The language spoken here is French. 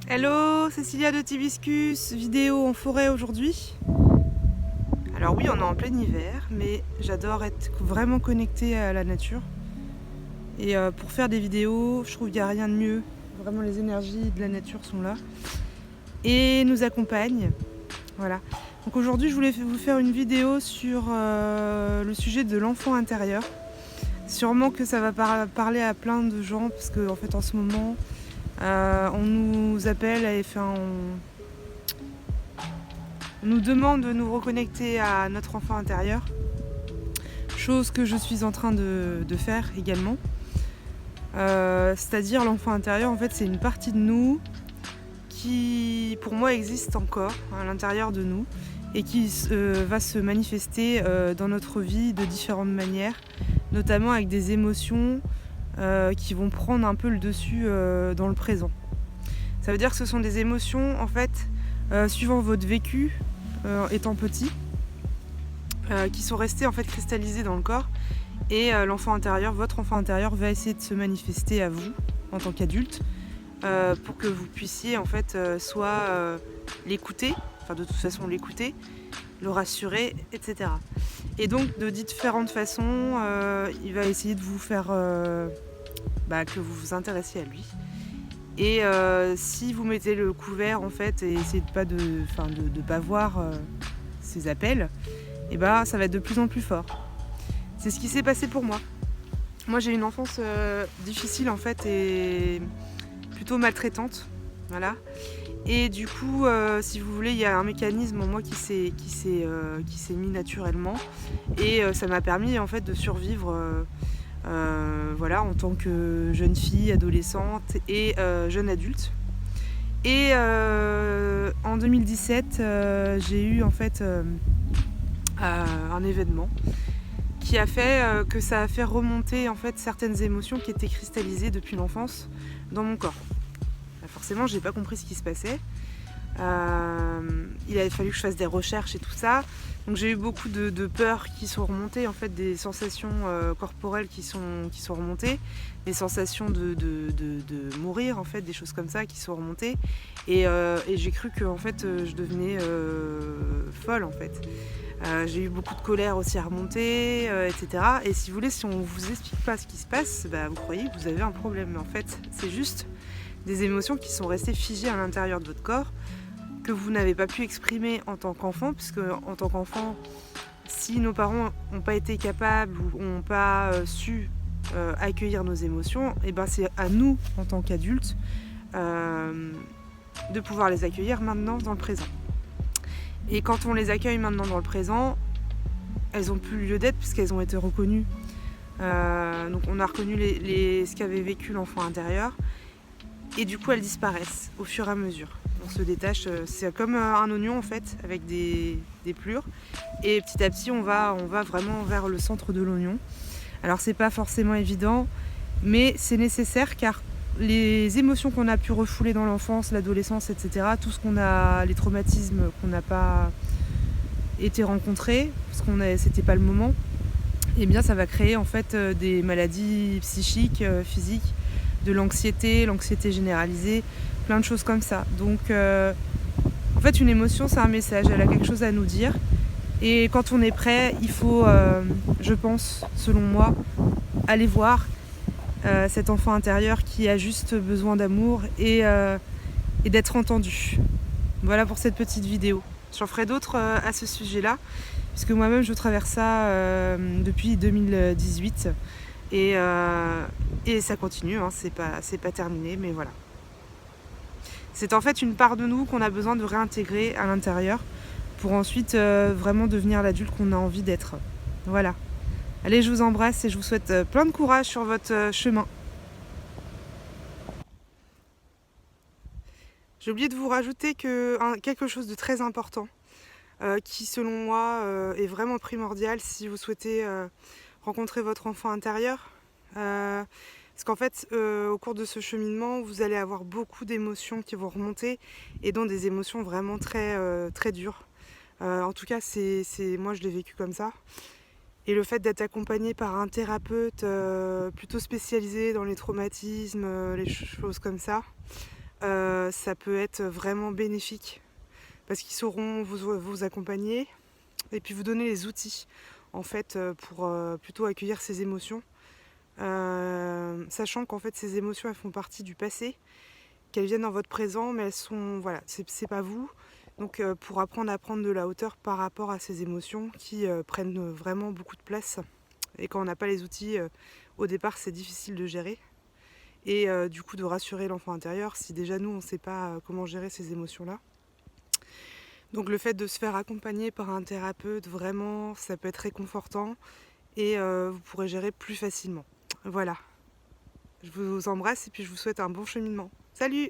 Hello, Cécilia de Tibiscus, vidéo en forêt aujourd'hui. Alors oui, on est en plein hiver, mais j'adore être vraiment connectée à la nature. Et pour faire des vidéos, je trouve qu'il n'y a rien de mieux. Vraiment, les énergies de la nature sont là et nous accompagnent. Voilà. Donc aujourd'hui, je voulais vous faire une vidéo sur le sujet de l'enfant intérieur. Sûrement que ça va parler à plein de gens, parce qu'en fait, en ce moment, on nous appelle et on nous demande de nous reconnecter à notre enfant intérieur, chose que je suis en train de faire également. C'est-à-dire l'enfant intérieur, en fait, c'est une partie de nous qui, pour moi, existe encore à l'intérieur de nous et qui va se manifester dans notre vie de différentes manières, notamment avec des émotions qui vont prendre un peu le dessus dans le présent. Ça veut dire que ce sont des émotions, en fait, suivant votre vécu étant petit, qui sont restées en fait cristallisées dans le corps, et l'enfant intérieur, votre enfant intérieur, va essayer de se manifester à vous en tant qu'adulte pour que vous puissiez en fait soit l'écouter, enfin de toute façon l'écouter, le rassurer, etc. Et donc de différentes façons, il va essayer de vous faire que vous vous intéressiez à lui. Et si vous mettez le couvert en fait et essayez de pas voir ces appels, et ça va être de plus en plus fort. C'est ce qui s'est passé pour moi. Moi j'ai une enfance difficile en fait et plutôt maltraitante, voilà. Et du coup, si vous voulez, il y a un mécanisme en moi qui s'est mis naturellement, et ça m'a permis en fait de survivre. Voilà, en tant que jeune fille, adolescente et jeune adulte. Et en 2017, j'ai eu en fait un événement qui a fait que ça a fait remonter en fait certaines émotions qui étaient cristallisées depuis l'enfance dans mon corps. Forcément, j'ai pas compris ce qui se passait. Il a fallu que je fasse des recherches et tout ça. Donc j'ai eu beaucoup de peurs qui sont remontées, en fait, des sensations corporelles qui sont remontées, des sensations de mourir, en fait, des choses comme ça qui sont remontées. Et j'ai cru que en fait, je devenais folle, en fait. J'ai eu beaucoup de colère aussi à remonter, etc. Et si vous voulez, si on vous explique pas ce qui se passe, vous croyez que vous avez un problème. Mais en fait, c'est juste des émotions qui sont restées figées à l'intérieur de votre corps, que vous n'avez pas pu exprimer en tant qu'enfant, puisque en tant qu'enfant, si nos parents n'ont pas été capables ou n'ont pas su accueillir nos émotions, et c'est à nous, en tant qu'adultes, de pouvoir les accueillir maintenant dans le présent. Et quand on les accueille maintenant dans le présent, elles n'ont plus lieu d'être puisqu'elles ont été reconnues. Donc on a reconnu ce qu'avait vécu l'enfant intérieur, et du coup elles disparaissent au fur et à mesure. On se détache, c'est comme un oignon en fait, avec des plures, et petit à petit on va vraiment vers le centre de l'oignon. Alors c'est pas forcément évident, mais c'est nécessaire, car les émotions qu'on a pu refouler dans l'enfance, l'adolescence, etc., tout ce qu'on a, les traumatismes qu'on n'a pas été rencontrés, parce c'était pas le moment, et bien ça va créer en fait des maladies psychiques, physiques, de l'anxiété généralisée, plein de choses comme ça. Donc en fait une émotion c'est un message, elle a quelque chose à nous dire, et quand on est prêt, il faut, je pense, selon moi, aller voir cet enfant intérieur qui a juste besoin d'amour et d'être entendu. Voilà pour cette petite vidéo. J'en ferai d'autres à ce sujet-là, puisque moi-même je traverse ça depuis 2018, et ça continue, hein, c'est pas terminé, mais voilà. C'est en fait une part de nous qu'on a besoin de réintégrer à l'intérieur pour ensuite vraiment devenir l'adulte qu'on a envie d'être. Voilà. Allez, je vous embrasse et je vous souhaite plein de courage sur votre chemin. J'ai oublié de vous rajouter quelque chose de très important qui, selon moi, est vraiment primordial si vous souhaitez rencontrer votre enfant intérieur. Parce qu'en fait, au cours de ce cheminement, vous allez avoir beaucoup d'émotions qui vont remonter, et dont des émotions vraiment très, très dures. En tout cas, moi je l'ai vécu comme ça. Et le fait d'être accompagné par un thérapeute plutôt spécialisé dans les traumatismes, les choses comme ça, ça peut être vraiment bénéfique parce qu'ils sauront vous accompagner et puis vous donner les outils en fait pour plutôt accueillir ces émotions, sachant qu'en fait ces émotions elles font partie du passé, qu'elles viennent dans votre présent, mais elles sont voilà, c'est pas vous. Donc pour apprendre à prendre de la hauteur par rapport à ces émotions qui prennent vraiment beaucoup de place. Et quand on n'a pas les outils, au départ c'est difficile de gérer. Et du coup de rassurer l'enfant intérieur si déjà nous on ne sait pas comment gérer ces émotions-là. Donc le fait de se faire accompagner par un thérapeute, vraiment, ça peut être réconfortant et vous pourrez gérer plus facilement. Voilà, je vous embrasse et puis je vous souhaite un bon cheminement. Salut!